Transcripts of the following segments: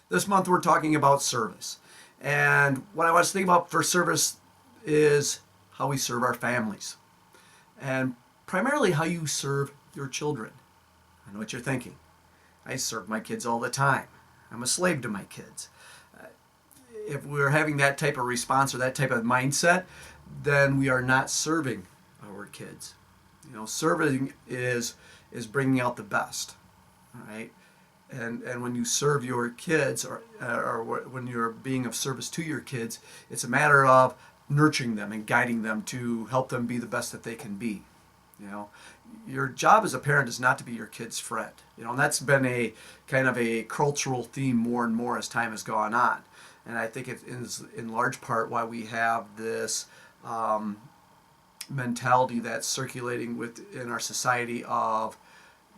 This month we're talking about service. And what I want us to think about for service is how we serve our families. And primarily how you serve your children. I know what you're thinking. I serve my kids all the time. I'm a slave to my kids. If we're having that type of response or that type of mindset, then we are not serving our kids. Serving is bringing out the best, all right? And when you serve your kids, or when you're being of service to your kids, it's a matter of nurturing them and guiding them to help them be the best that they can be. Your job as a parent is not to be your kid's friend. And that's been a kind of a cultural theme more and more as time has gone on. And I think it is in large part why we have this mentality that's circulating within our society of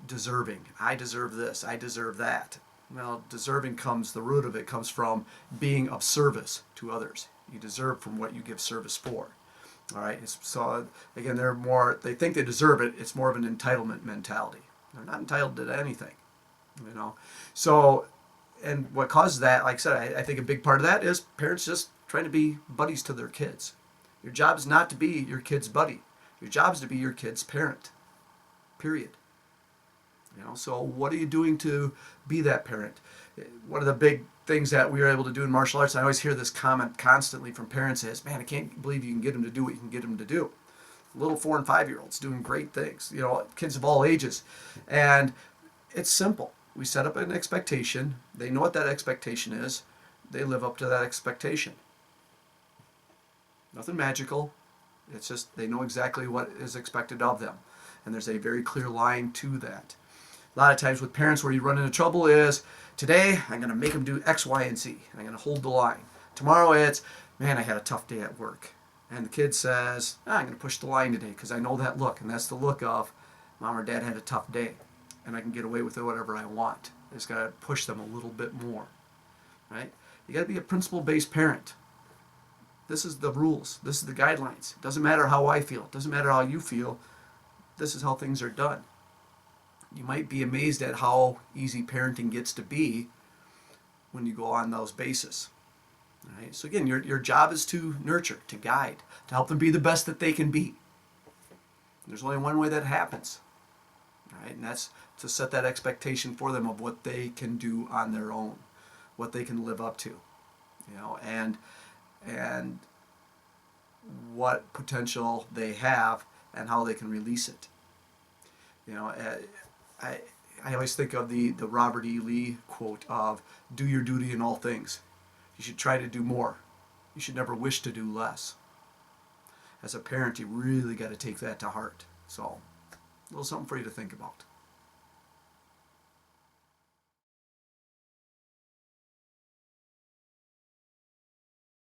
deserving. I deserve this. I deserve that. Well, deserving the root of it comes from being of service to others. You deserve from what you give service for. All right. So again, they think they deserve it. It's more of an entitlement mentality. They're not entitled to anything. So, and what causes that, like I said, I think a big part of that is parents just trying to be buddies to their kids. Your job is not to be your kid's buddy. Your job is to be your kid's parent. Period. So what are you doing to be that parent? One of the big things that we were able to do in martial arts, I always hear this comment constantly from parents is, man, I can't believe you can get them to do what you can get them to do. Little 4 and 5-year-olds doing great things, kids of all ages. And it's simple. We set up an expectation. They know what that expectation is. They live up to that expectation. Nothing magical. It's just they know exactly what is expected of them. And there's a very clear line to that. A lot of times with parents where you run into trouble is, today I'm going to make them do X, Y, and Z. I'm going to hold the line. Tomorrow it's, man, I had a tough day at work. And the kid says, I'm going to push the line today because I know that look. And that's the look of, mom or dad had a tough day. And I can get away with whatever I want. I just got to push them a little bit more. Right? You got to be a principle-based parent. This is the rules. This is the guidelines. It doesn't matter how I feel. It doesn't matter how you feel. This is how things are done. You might be amazed at how easy parenting gets to be when you go on those bases. All right? So again, your job is to nurture, to guide, to help them be the best that they can be. There's only one way that happens. All right? And that's to set that expectation for them of what they can do on their own, what they can live up to, and what potential they have and how they can release it. I always think of the Robert E. Lee quote of, do your duty in all things. You should try to do more. You should never wish to do less. As a parent, you really got to take that to heart. So, a little something for you to think about.